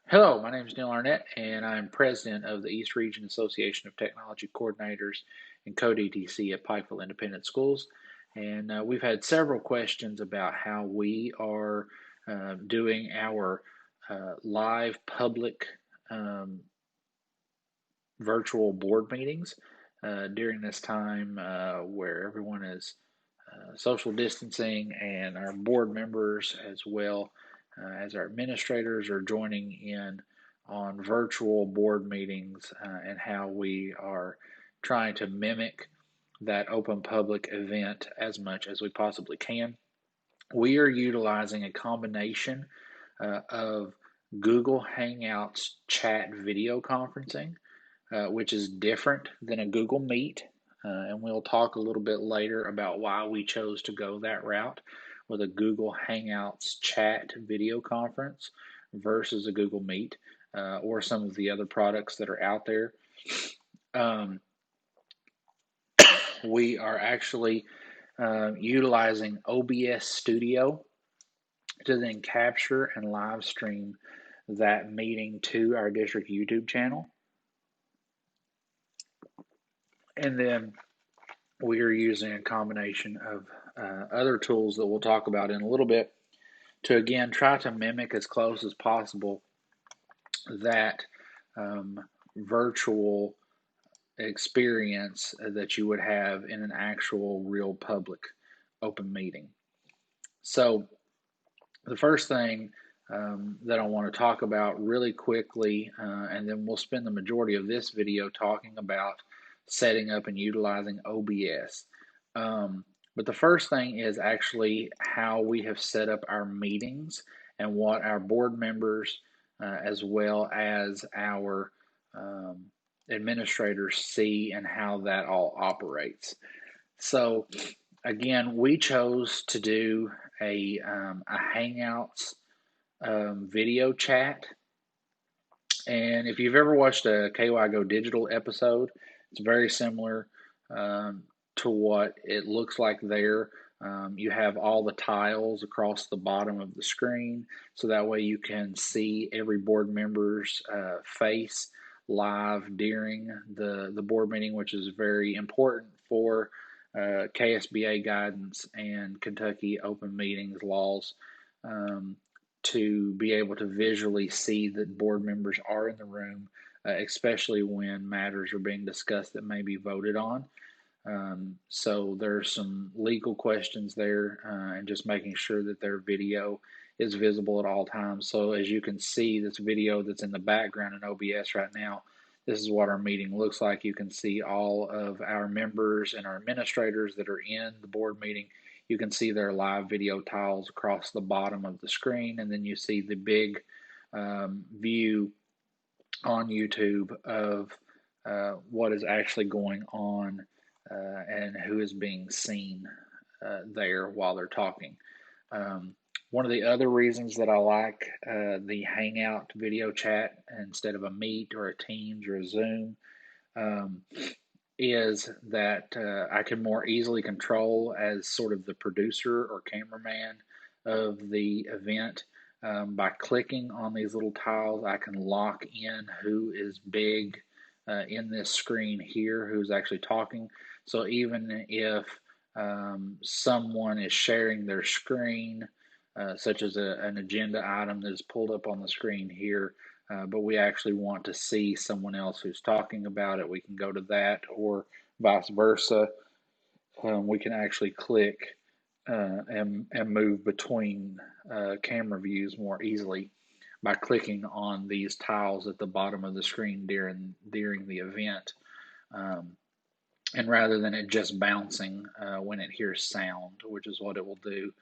Hello, my name is Neil Arnett, and I'm president of the East Region Association of Technology Coordinators and co-DTC at Pikeville Independent Schools. And we've had several questions about how we are doing our live public um, virtual board meetings during this time where everyone is social distancing and our board members as well as our administrators are joining in on virtual board meetings and how we are trying to mimic that open public event as much as we possibly can. We are utilizing a combination of Google Hangouts chat video conferencing, which is different than a Google Meet. And we'll talk a little bit later about why we chose to go that route with a Google Hangouts chat video conference versus a Google Meet or some of the other products that are out there. Um, we are actually utilizing OBS Studio to then capture and live stream that meeting to our district YouTube channel. And then we are using a combination of other tools that we'll talk about in a little bit to again try to mimic as close as possible that virtual experience that you would have in an actual real public open meeting. So the first thing that I want to talk about really quickly, and then we'll spend the majority of this video talking about setting up and utilizing OBS. But the first thing is actually how we have set up our meetings and what our board members, as well as our administrators, see and how that all operates. So again, we chose to do a Hangouts video chat. And if you've ever watched a KY Go Digital episode, it's very similar to what it looks like there. You have all the tiles across the bottom of the screen, so that way you can see every board member's face live during the board meeting, which is very important for KSBA guidance and Kentucky open meetings laws to be able to visually see that board members are in the room, especially when matters are being discussed that may be voted on. So there's some legal questions there and just making sure that their video is visible at all times. So as you can see, this video that's in the background in OBS right now, this is what our meeting looks like. You can see all of our members and our administrators that are in the board meeting. You can see their live video tiles across the bottom of the screen, and then you see the big view on YouTube of what is actually going on and who is being seen there while they're talking. One of the other reasons that I like the Hangout video chat instead of a Meet or a Teams or a Zoom is that I can more easily control as sort of the producer or cameraman of the event. By clicking on these little tiles, I can lock in who is big in this screen here, who's actually talking. So even if someone is sharing their screen, such as an agenda item that is pulled up on the screen here, but we actually want to see someone else who's talking about it, we can go to that, or vice versa. We can actually click and move between camera views more easily by clicking on these tiles at the bottom of the screen during the event. And rather than it just bouncing when it hears sound, which is what it will do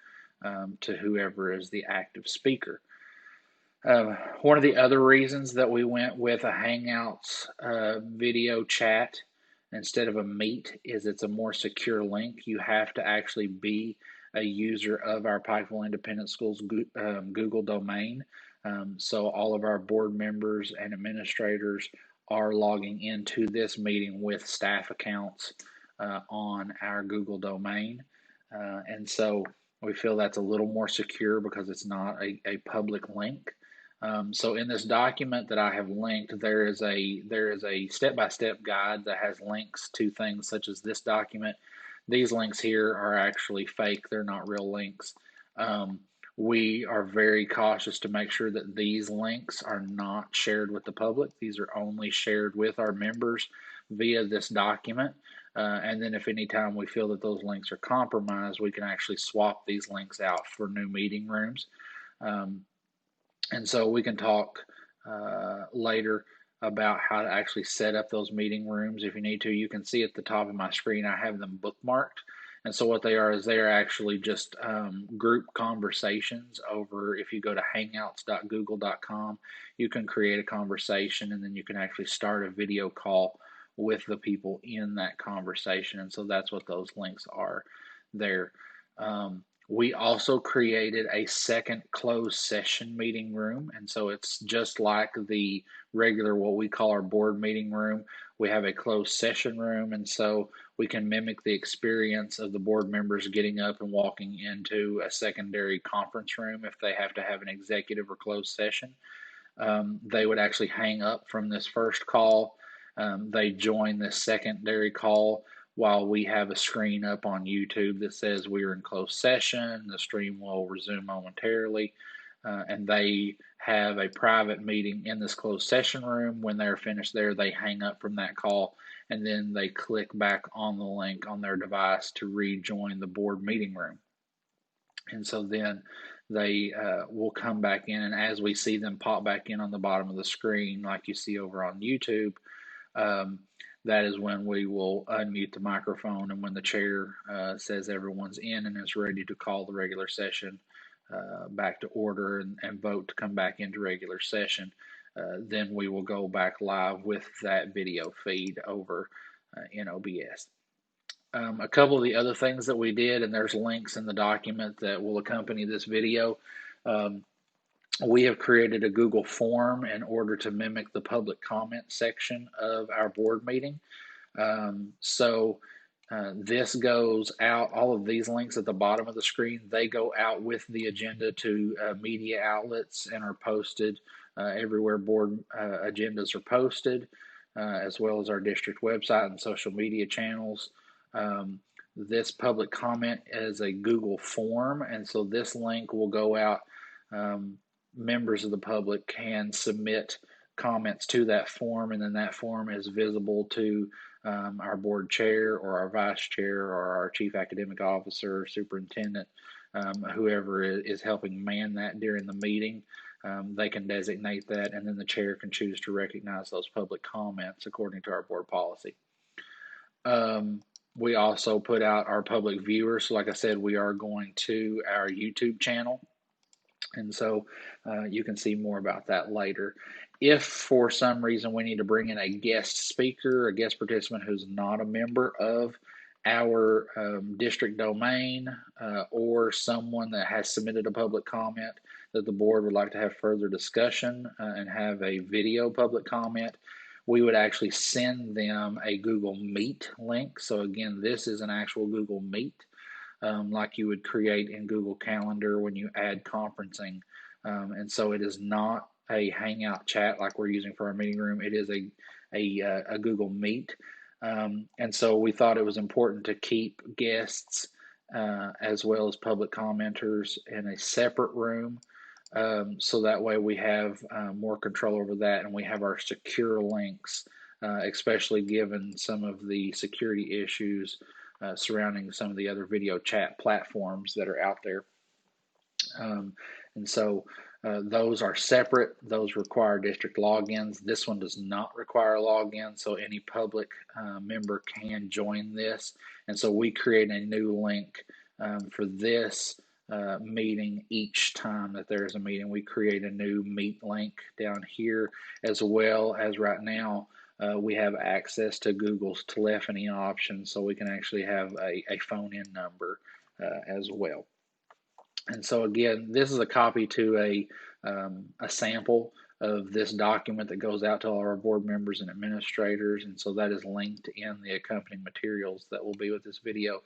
to whoever is the active speaker. One of the other reasons that we went with a Hangouts video chat instead of a Meet is it's a more secure link. You have to actually be a user of our Pikeville Independent Schools Google domain. So all of our board members and administrators are logging into this meeting with staff accounts on our Google domain. And so we feel that's a little more secure because it's not a public link. So in this document that I have linked, there is a step-by-step guide that has links to things such as this document. These links here are actually fake; they're not real links. We are very cautious to make sure that these links are not shared with the public. These are only shared with our members via this document. And then if any time we feel that those links are compromised, we can actually swap these links out for new meeting rooms. And so we can talk later about how to actually set up those meeting rooms if you need to. You can see at the top of my screen, I have them bookmarked. And so what they are is they are actually just group conversations over, if you go to hangouts.google.com, you can create a conversation and then you can actually start a video call with the people in that conversation. And so that's what those links are there. We also created a second closed session meeting room, and so it's just like the regular, what we call our board meeting room. We have a closed session room, and so we can mimic the experience of the board members getting up and walking into a secondary conference room if they have to have an executive or closed session. They would actually hang up from this first call. They join this secondary call while we have a screen up on YouTube that says we're in closed session. The stream will resume momentarily. And they have a private meeting in this closed session room. When they're finished there, they hang up from that call and then they click back on the link on their device to rejoin the board meeting room. And so then they will come back in, and as we see them pop back in on the bottom of the screen, like you see over on YouTube, that is when we will unmute the microphone, and when the chair says everyone's in and is ready to call the regular session back to order and vote to come back into regular session, then we will go back live with that video feed over in OBS. A couple of the other things that we did, and there's links in the document that will accompany this video. We have created a Google form in order to mimic the public comment section of our board meeting. This goes out, all of these links at the bottom of the screen, they go out with the agenda to media outlets and are posted everywhere board agendas are posted, as well as our district website and social media channels. This public comment is a Google form, and so this link will go out. Members of the public can submit comments to that form, and then that form is visible to our board chair or our vice chair or our chief academic officer, superintendent, whoever is helping man that during the meeting. They can designate that, and then the chair can choose to recognize those public comments according to our board policy. We also put out our public viewers. So like I said, we are going to our YouTube channel. And so you can see more about that later. If for some reason we need to bring in a guest speaker, a guest participant who's not a member of our district domain, or someone that has submitted a public comment that the board would like to have further discussion and have a video public comment, we would actually send them a Google Meet link. So again, this is an actual Google Meet, like you would create in Google Calendar when you add conferencing. And so it is not a Hangout chat like we're using for our meeting room. It is a Google Meet. And so we thought it was important to keep guests as well as public commenters in a separate room. So that way we have more control over that, and we have our secure links, especially given some of the security issues surrounding some of the other video chat platforms that are out there. And so those are separate. Those require district logins. This one does not require a login, so any public member can join this. And so we create a new link for this meeting each time that there's a meeting. We create a new Meet link down here, as well as right now we have access to Google's telephony option, so we can actually have a phone-in number as well. And so again, this is a copy to a sample of this document that goes out to all our board members and administrators, and so that is linked in the accompanying materials that will be with this video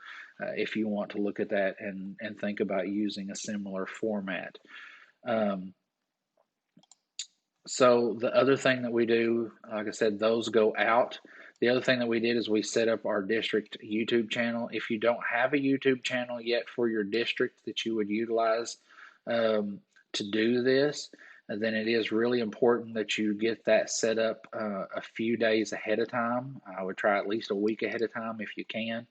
if you want to look at that and think about using a similar format. So the other thing that we do, like I said, those go out. The other thing that we did is we set up our district YouTube channel. If you don't have a YouTube channel yet for your district that you would utilize to do this, then it is really important that you get that set up a few days ahead of time. I would try at least a week ahead of time if you can.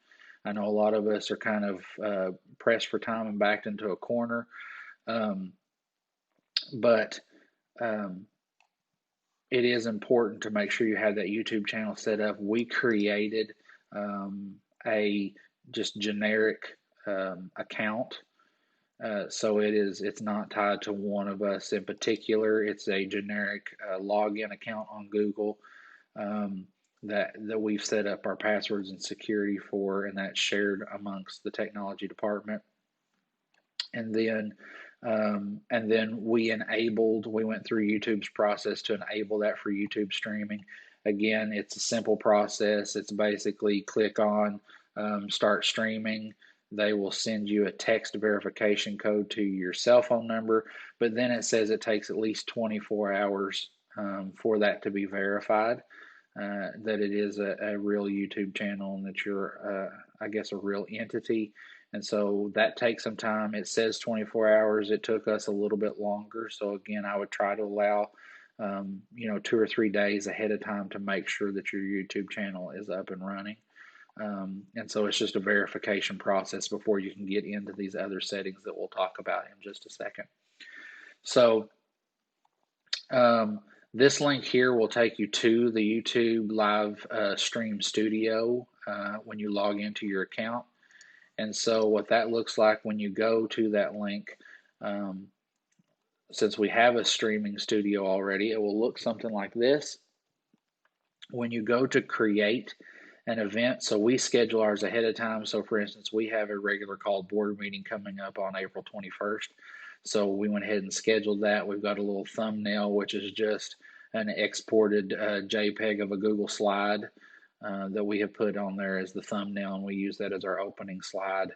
I know a lot of us are kind of pressed for time and backed into a corner, um, but um, it is important to make sure you have that YouTube channel set up. We created a just generic account. So it's not tied to one of us in particular. It's a generic login account on Google that we've set up our passwords and security for, and that's shared amongst the technology department. And then we went through YouTube's process to enable that for YouTube streaming. Again, it's a simple process. It's basically click on start streaming. They will send you a text verification code to your cell phone number, but then it says it takes at least 24 hours for that to be verified, that it is a real YouTube channel and that you're, I guess, a real entity. And so that takes some time. It says 24 hours. It took us a little bit longer. So again, I would try to allow, 2 or 3 days ahead of time to make sure that your YouTube channel is up and running. And so it's just a verification process before you can get into these other settings that we'll talk about in just a second. So this link here will take you to the YouTube Live Stream Studio when you log into your account. And so what that looks like when you go to that link, since we have a streaming studio already, it will look something like this. When you go to create an event, so we schedule ours ahead of time. So for instance, we have a regular called board meeting coming up on April 21st. So we went ahead and scheduled that. We've got a little thumbnail, which is just an exported JPEG of a Google slide that we have put on there as the thumbnail, and we use that as our opening slide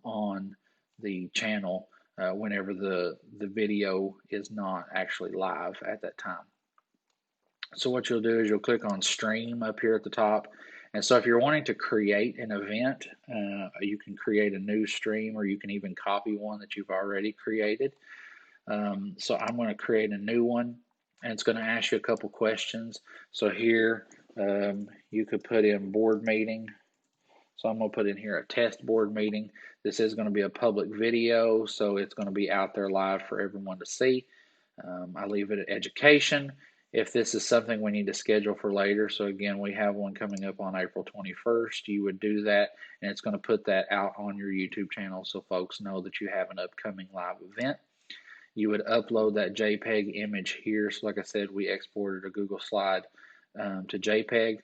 on the channel whenever the video is not actually live at that time. So what you'll do is you'll click on stream up here at the top. And so if you're wanting to create an event, you can create a new stream, or you can even copy one that you've already created. So I'm going to create a new one, and it's going to ask you a couple questions. So here you could put in board meeting. So I'm going to put in here a test board meeting. This is going to be a public video, so it's going to be out there live for everyone to see. I leave it at education. If this is something we need to schedule for later, so again, we have one coming up on April 21st, you would do that, and it's going to put that out on your YouTube channel so folks know that you have an upcoming live event. You would upload that JPEG image here. So like I said, we exported a Google slide to JPEG,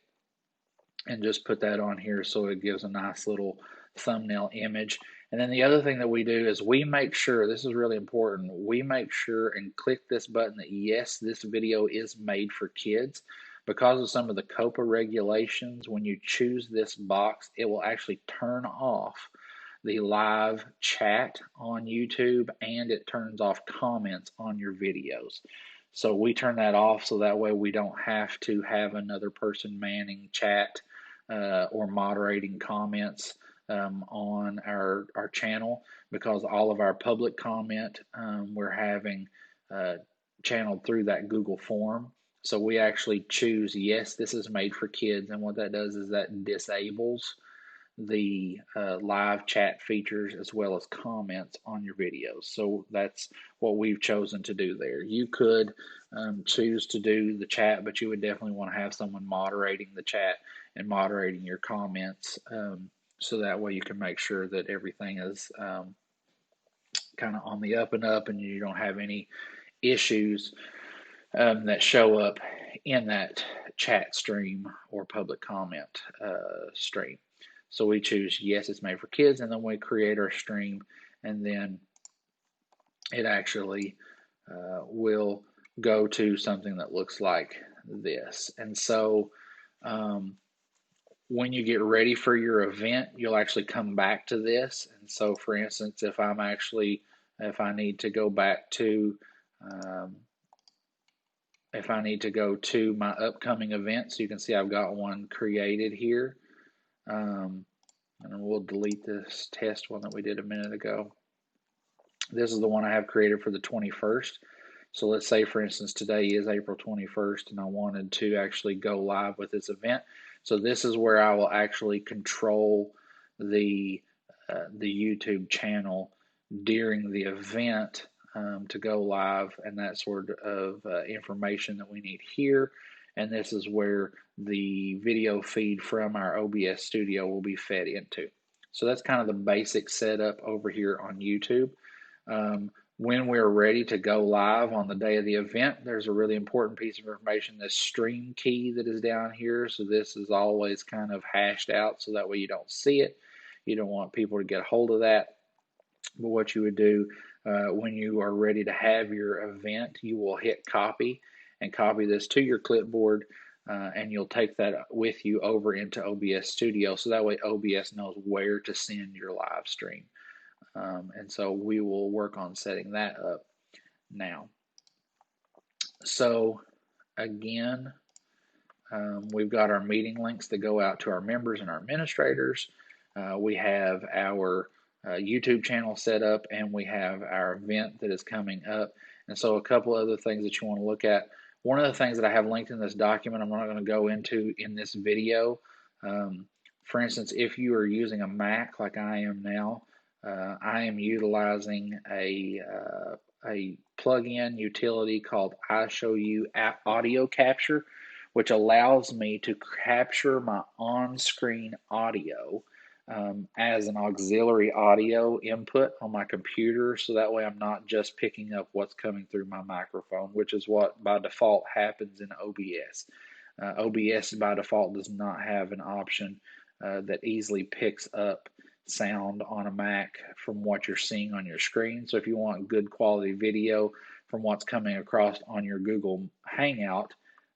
and just put that on here so it gives a nice little thumbnail image. And then the other thing that we do is we make sure, this is really important, we make sure and click this button that yes, this video is made for kids. Because of some of the COPA regulations, when you choose this box, it will actually turn off the live chat on YouTube, and it turns off comments on your videos. So we turn that off so that way we don't have to have another person manning chat or moderating comments on our channel, because all of our public comment we're having channeled through that Google form. So we actually choose, yes, this is made for kids, and what that does is that disables the live chat features as well as comments on your videos. So that's what we've chosen to do there. You could choose to do the chat, but you would definitely want to have someone moderating the chat and moderating your comments, so that way you can make sure that everything is kind of on the up and up, and you don't have any issues that show up in that chat stream or public comment stream. So we choose yes, it's made for kids, and then we create our stream, and then it actually will go to something that looks like this. And so when you get ready for your event, you'll actually come back to this. And so for instance, if I need to go back to if I need to go to my upcoming events, you can see I've got one created here. And we'll delete this test one that we did a minute ago. This is the one I have created for the 21st. So let's say, for instance, today is April 21st, and I wanted to actually go live with this event. So this is where I will actually control the YouTube channel during the event to go live, and that sort of information that we need here. And this is where the video feed from our OBS studio will be fed into. So that's kind of the basic setup over here on YouTube. When we're ready to go live on the day of the event, there's a really important piece of information, this stream key that is down here. So this is always kind of hashed out so that way you don't see it. You don't want people to get a hold of that. But what you would do when you are ready to have your event, you will hit copy and copy this to your clipboard, and you'll take that with you over into OBS Studio. So that way OBS knows where to send your live stream. And so we will work on setting that up now. So again, we've got our meeting links that go out to our members and our administrators. We have our YouTube channel set up, and we have our event that is coming up. And so a couple other things that you want to look at. One of the things that I have linked in this document, I'm not going to go into in this video. For instance, if you are using a Mac like I am now, I am utilizing a plug-in utility called iShowU Audio Capture, which allows me to capture my on-screen audio as an auxiliary audio input on my computer, so that way I'm not just picking up what's coming through my microphone, which is what by default happens in OBS. OBS by default does not have an option that easily picks up sound on a Mac from what you're seeing on your screen. So if you want good quality video from what's coming across on your Google Hangout,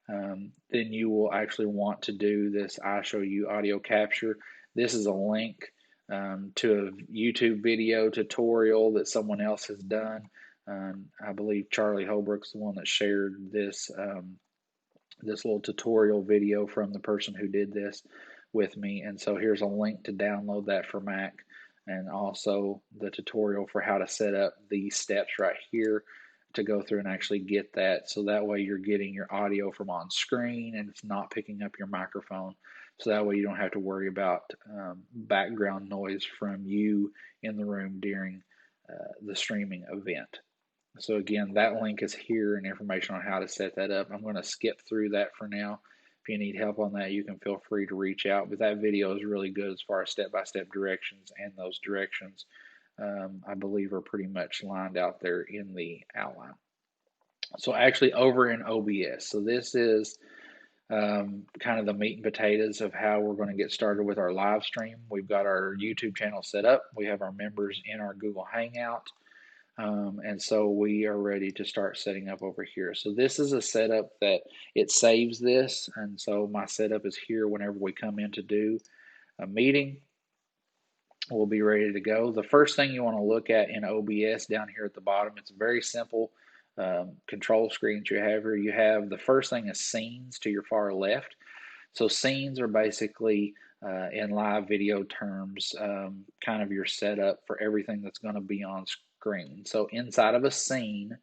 then you will actually want to do this iShowU audio capture. This is a link to a YouTube video tutorial that someone else has done. I believe Charlie Holbrook's the one that shared this this little tutorial video from the person who did this with me. And so here's a link to download that for Mac, and also the tutorial for how to set up these steps right here to go through and actually get that. So that way you're getting your audio from on screen and it's not picking up your microphone. So that way you don't have to worry about background noise from you in the room during the streaming event. So again, that link is here and information on how to set that up. I'm going to skip through that for now. If you need help on that, you can feel free to reach out. But that video is really good as far as step-by-step directions, and those directions, I believe, are pretty much lined out there in the outline. So actually over in OBS, so this is kind of the meat and potatoes of how we're going to get started with our live stream. We've got our YouTube channel set up. We have our members in our Google Hangout. And so we are ready to start setting up over here. So this is a setup that it saves this. And so my setup is here whenever we come in to do a meeting. We'll be ready to go. The first thing you want to look at in OBS down here at the bottom, it's very simple control screens you have here. You have the first thing is scenes to your far left. So scenes are basically in live video terms, kind of your setup for everything that's going to be on screen. So inside of a scene,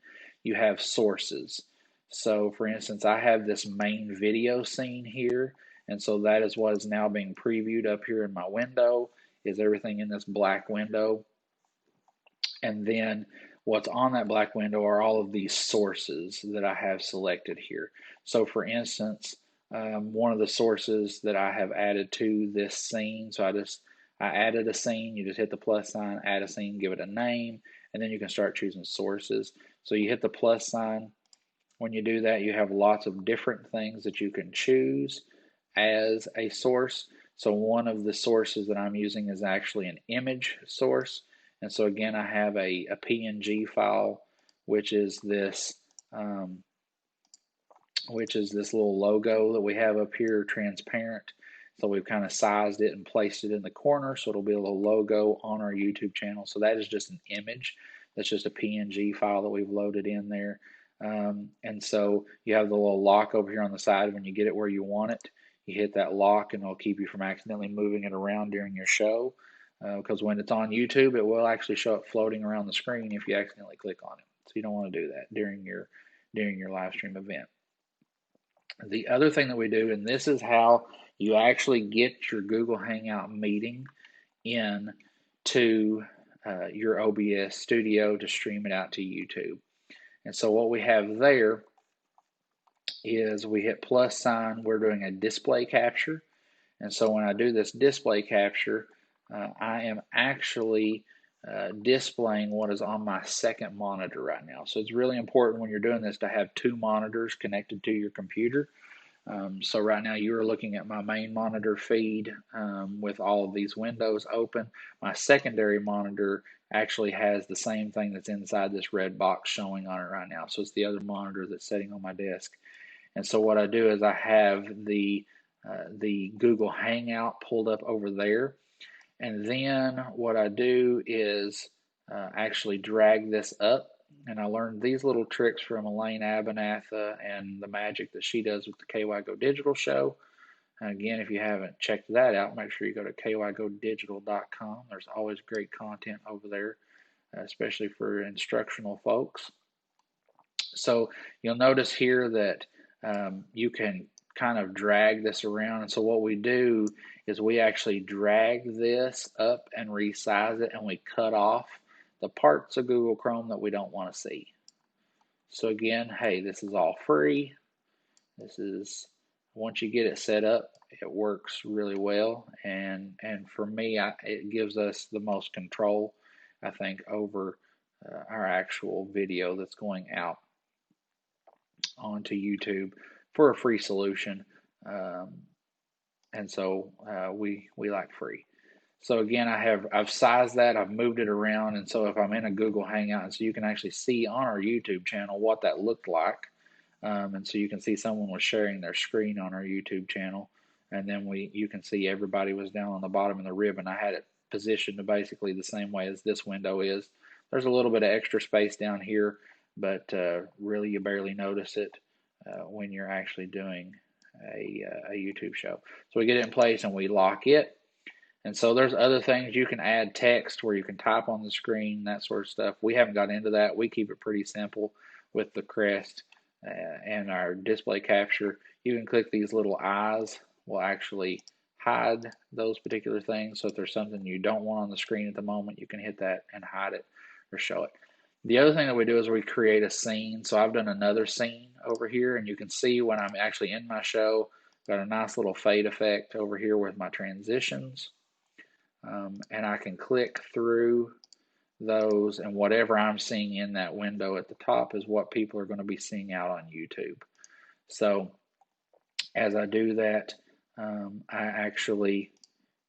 you have sources. So for instance, I have this main video scene here, and so that is what is now being previewed up here in my window, is everything in this black window. And then what's on that black window are all of these sources that I have selected here. So for instance, one of the sources that I have added to this scene, so I added a scene, you just hit the plus sign, add a scene, give it a name, and then you can start choosing sources. So you hit the plus sign. When you do that, you have lots of different things that you can choose as a source. So one of the sources that I'm using is actually an image source. And so again, I have a PNG file, which is this little logo that we have up here, transparent. So we've kind of sized it and placed it in the corner, so it'll be a little logo on our YouTube channel. So that is just an image. That's just a PNG file that we've loaded in there. And so you have the little lock over here on the side. When you get it where you want it, you hit that lock and it'll keep you from accidentally moving it around during your show. Because when it's on YouTube, it will actually show it floating around the screen if you accidentally click on it. So you don't want to do that during your live stream event. The other thing that we do, and this is how you actually get your Google Hangout meeting in to your OBS studio to stream it out to YouTube. And so what we have there is we hit plus sign, we're doing a display capture. And so when I do this display capture, I am actually displaying what is on my second monitor right now. So it's really important when you're doing this to have two monitors connected to your computer. So right now you are looking at my main monitor feed with all of these windows open. My secondary monitor actually has the same thing that's inside this red box showing on it right now. So it's the other monitor that's sitting on my desk. And so what I do is I have the Google Hangout pulled up over there. And then what I do is actually drag this up. And I learned these little tricks from Elaine Abernatha and the magic that she does with the KY Go Digital show. And again, if you haven't checked that out, make sure you go to kygodigital.com. There's always great content over there, especially for instructional folks. So you'll notice here that you can kind of drag this around. And so what we do is we actually drag this up and resize it, and we cut off the parts of Google Chrome that we don't want to see. So again, hey, this is all free. This is, once you get it set up, it works really well. And for me, it gives us the most control, I think, over our actual video that's going out onto YouTube for a free solution. And so we like free. So again, I've sized that, I've moved it around, and so if I'm in a Google Hangout, and so you can actually see on our YouTube channel what that looked like, and so you can see someone was sharing their screen on our YouTube channel, and then you can see everybody was down on the bottom of the ribbon. I had it positioned to basically the same way as this window is. There's a little bit of extra space down here, but really you barely notice it when you're actually doing a YouTube show. So we get it in place and we lock it. And so there's other things. You can add text where you can type on the screen, that sort of stuff. We haven't got into that. We keep it pretty simple with the crest and our display capture. You can click these little eyes. Will actually hide those particular things. So if there's something you don't want on the screen at the moment, you can hit that and hide it or show it. The other thing that we do is we create a scene. So I've done another scene over here, and you can see when I'm actually in my show, got a nice little fade effect over here with my transitions. And I can click through those, and whatever I'm seeing in that window at the top is what people are going to be seeing out on YouTube. So as I do that, I actually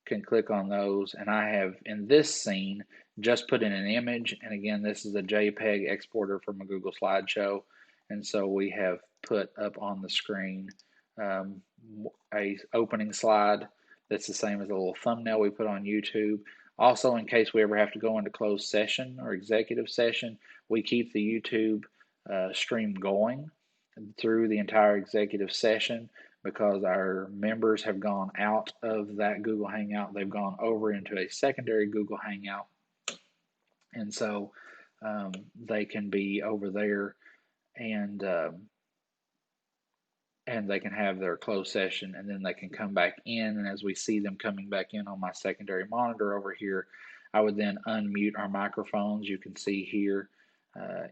can click on those, and I have in this scene just put in an image, and again, this is a JPEG exporter from a Google slideshow, and so we have put up on the screen a opening slide that's the same as a little thumbnail we put on YouTube. Also, in case we ever have to go into closed session or executive session, we keep the YouTube stream going through the entire executive session, because our members have gone out of that Google Hangout. They've gone over into a secondary Google Hangout. And so they can be over there and they can have their closed session, and then they can come back in. And as we see them coming back in on my secondary monitor over here, I would then unmute our microphones. You can see here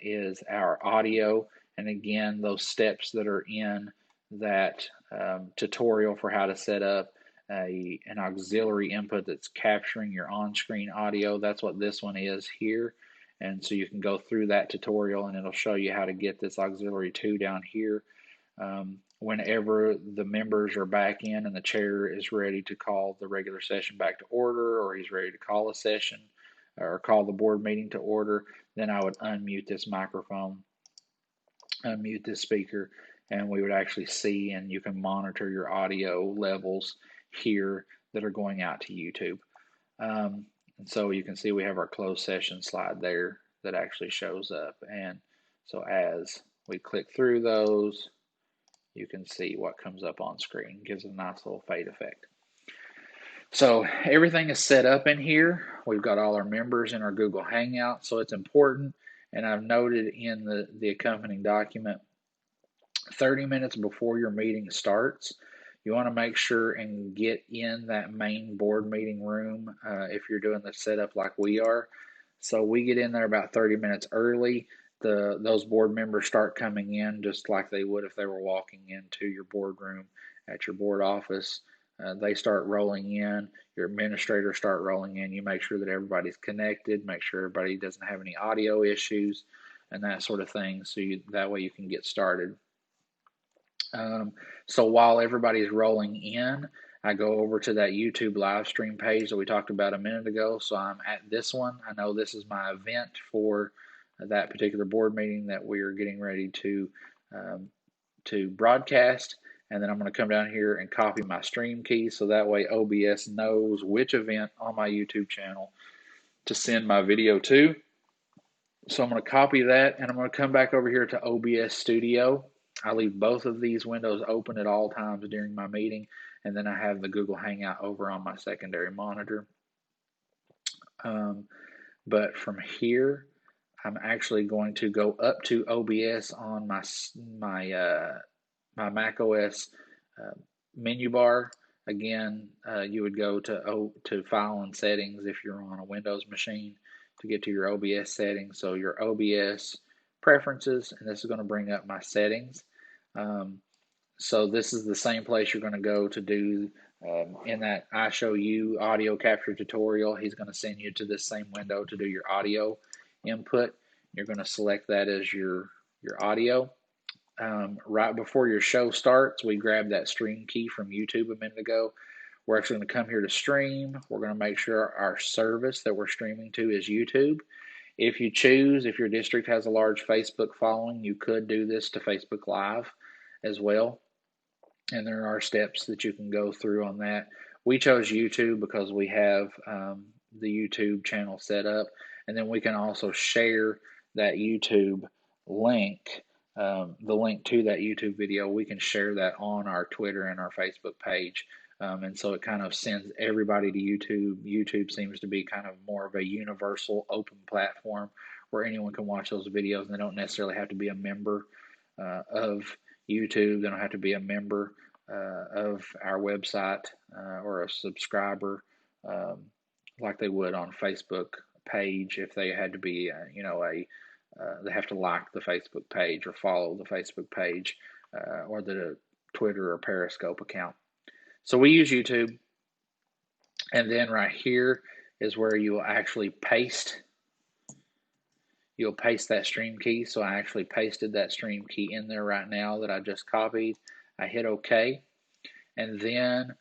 is our audio. And again, those steps that are in that tutorial for how to set up an auxiliary input that's capturing your on-screen audio. That's what this one is here. And so you can go through that tutorial, and it'll show you how to get this auxiliary 2 down here. Whenever the members are back in and the chair is ready to call the regular session back to order, or he's ready to call a session or call the board meeting to order, then I would unmute this microphone, unmute this speaker, and we would actually see, and you can monitor your audio levels here that are going out to YouTube. And so you can see we have our closed session slide there that actually shows up. And so as we click through those, you can see what comes up on screen. Gives a nice little fade effect. So everything is set up in here. We've got all our members in our Google Hangout, so it's important. And I've noted in the accompanying document, 30 minutes before your meeting starts, you want to make sure and get in that main board meeting room if you're doing the setup like we are. So we get in there about 30 minutes early. Those board members start coming in just like they would if they were walking into your boardroom at your board office. They start rolling in. Your administrators start rolling in. You make sure that everybody's connected. Make sure everybody doesn't have any audio issues and that sort of thing. So that way you can get started. So while everybody's rolling in, I go over to that YouTube live stream page that we talked about a minute ago. So I'm at this one. I know this is my event for that particular board meeting that we are getting ready to broadcast. And then I'm going to come down here and copy my stream key so that way OBS knows which event on my YouTube channel to send my video to. So I'm going to copy that, and I'm going to come back over here to OBS Studio. I leave both of these windows open at all times during my meeting, and then I have the Google Hangout over on my secondary monitor. But from here, I'm actually going to go up to OBS on my Mac OS menu bar. Again, you would go to File and Settings if you're on a Windows machine to get to your OBS settings. So your OBS preferences, and this is going to bring up my settings. So this is the same place you're going to go to do in that I Show You audio capture tutorial. He's going to send you to this same window to do your audio input. You're going to select that as your audio. Right before your show starts, we grabbed that stream key from YouTube a minute ago. We're actually going to come here to stream. We're going to make sure our service that we're streaming to is YouTube. If you choose, if your district has a large Facebook following, you could do this to Facebook Live as well. And there are steps that you can go through on that. We chose YouTube because we have the YouTube channel set up. And then we can also share that YouTube link, the link to that YouTube video. We can share that on our Twitter and our Facebook page. And so it kind of sends everybody to YouTube. YouTube seems to be kind of more of a universal open platform where anyone can watch those videos, and they don't necessarily have to be a member of YouTube. They don't have to be a member of our website or a subscriber like they would on Facebook page if they had to be, they have to like the Facebook page or follow the Facebook page or the Twitter or Periscope account. So we use YouTube, and then right here is where you will actually paste. You'll paste that stream key. So I actually pasted that stream key in there right now that I just copied. I hit OK, and then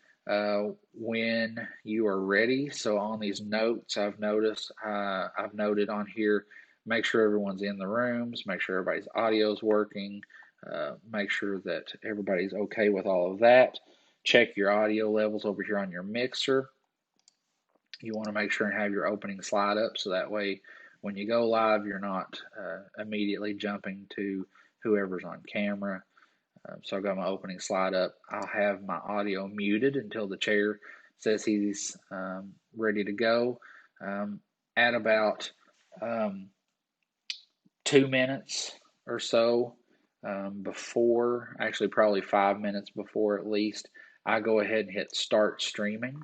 when you are ready, so on these notes, I've noted on here, make sure everyone's in the rooms, make sure everybody's audio is working, make sure that everybody's okay with all of that. Check your audio levels over here on your mixer. You want to make sure and have your opening slide up so that way when you go live, you're not immediately jumping to whoever's on camera. So I've got my opening slide up. I'll have my audio muted until the chair says he's ready to go. At about 2 minutes or so before, actually probably 5 minutes before at least, I go ahead and hit start streaming.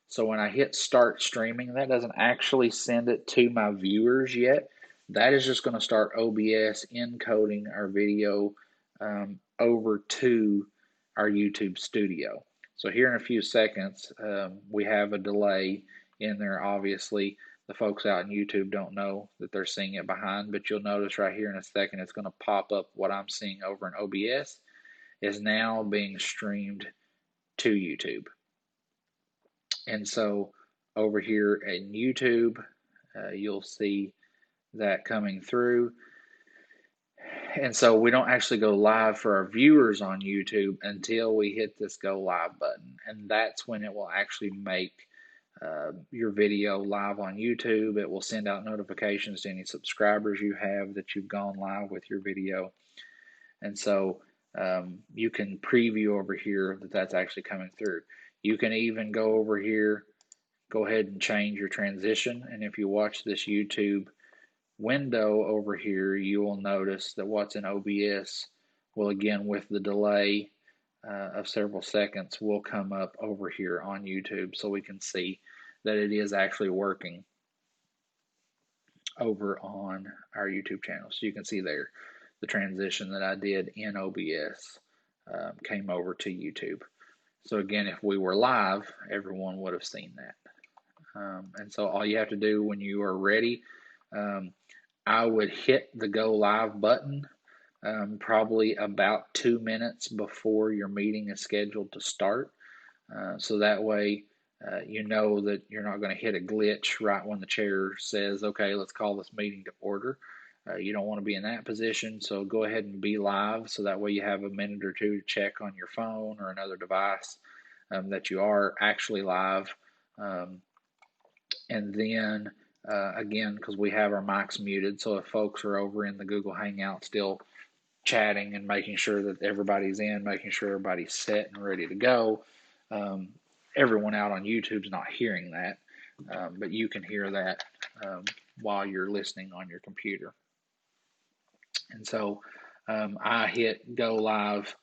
So when I hit start streaming, that doesn't actually send it to my viewers yet. That is just going to start OBS encoding our video over to our YouTube studio. So here in a few seconds, we have a delay in there. Obviously, the folks out in YouTube don't know that they're seeing it behind, but you'll notice right here in a second, it's going to pop up what I'm seeing over in OBS is now being streamed to YouTube. And so over here in YouTube, you'll see that coming through. And so we don't actually go live for our viewers on YouTube until we hit this go live button. And that's when it will actually make your video live on YouTube. It will send out notifications to any subscribers you have that you've gone live with your video. And so you can preview over here that that's actually coming through. You can even go over here, go ahead and change your transition. And if you watch this YouTube window over here, you will notice that what's in OBS will, again, with the delay of several seconds, will come up over here on YouTube, so we can see that it is actually working over on our YouTube channel. So you can see there the transition that I did in OBS came over to YouTube. So again, if we were live, everyone would have seen that. And so all you have to do when you are ready, I would hit the go live button probably about 2 minutes before your meeting is scheduled to start. So that way you know that you're not going to hit a glitch right when the chair says, okay, let's call this meeting to order. You don't want to be in that position, so go ahead and be live, so that way you have a minute or two to check on your phone or another device that you are actually live. And then again, because we have our mics muted, so if folks are over in the Google Hangout still chatting and making sure that everybody's in, making sure everybody's set and ready to go, everyone out on YouTube's not hearing that, but you can hear that while you're listening on your computer. And so I hit go live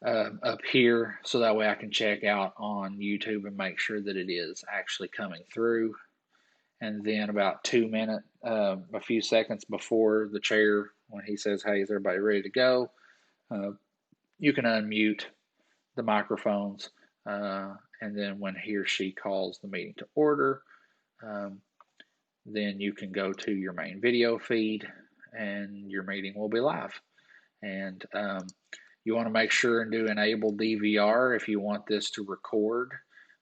up here, so that way I can check out on YouTube and make sure that it is actually coming through. And then about 2 minutes, a few seconds before the chair, when he says, hey, is everybody ready to go? You can unmute the microphones, and then when he or she calls the meeting to order, then you can go to your main video feed and your meeting will be live. And you want to make sure and do enable DVR if you want this to record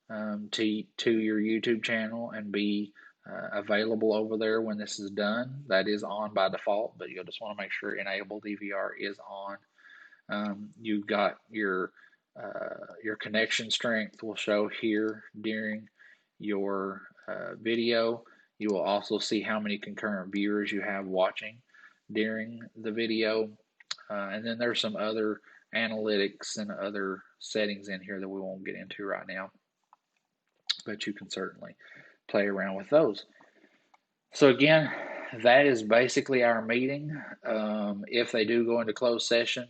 to your YouTube channel and be available over there when this is done. That is on by default, but you'll just want to make sure enable DVR is on. You've got your connection strength will show here during your video. You will also see how many concurrent viewers you have watching during the video. And then there's some other analytics and other settings in here that we won't get into right now, but you can certainly play around with those. So again, that is basically our meeting. If they do go into closed session,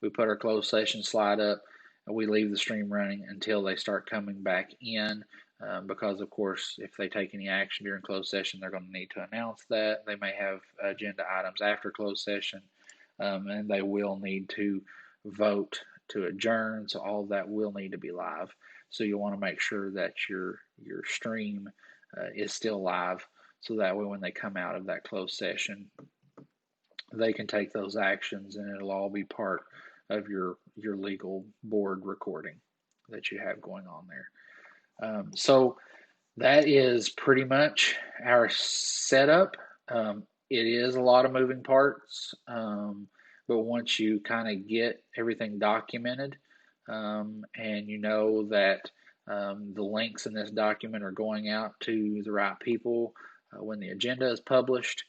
we put our closed session slide up and we leave the stream running until they start coming back in. Because of course, if they take any action during closed session, they're going to need to announce that. They may have agenda items after closed session, and they will need to vote to adjourn. So all of that will need to be live. So you want to make sure that your stream is still live, so that way when they come out of that closed session, they can take those actions and it'll all be part of your legal board recording that you have going on there. So that is pretty much our setup. It is a lot of moving parts, but once you kind of get everything documented and you know that the links in this document are going out to the right people when the agenda is published,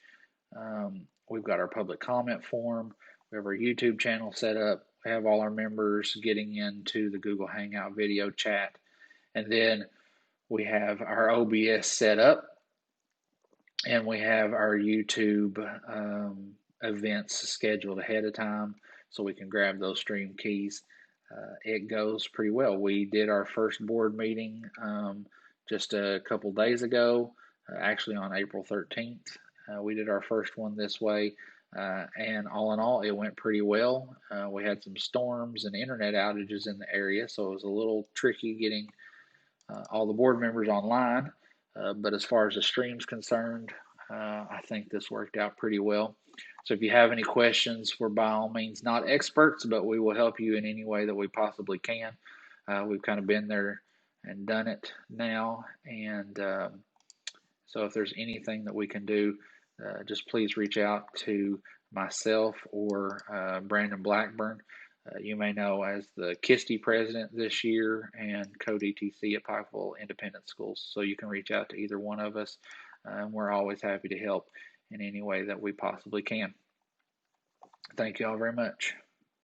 we've got our public comment form, we have our YouTube channel set up, we have all our members getting into the Google Hangout video chat, and then we have our OBS set up, and we have our YouTube events scheduled ahead of time, so we can grab those stream keys. It goes pretty well. We did our first board meeting just a couple days ago, actually on April 13th. We did our first one this way, and all in all, it went pretty well. We had some storms and internet outages in the area, so it was a little tricky getting all the board members online, but as far as the stream's concerned, I think this worked out pretty well. So if you have any questions, we're by all means not experts, but we will help you in any way that we possibly can. We've kind of been there and done it now, and so if there's anything that we can do, just please reach out to myself or Brandon Blackburn. You may know as the KISTI president this year and co-DTC at Pikeville Independent Schools. So you can reach out to either one of us, and we're always happy to help in any way that we possibly can. Thank you all very much.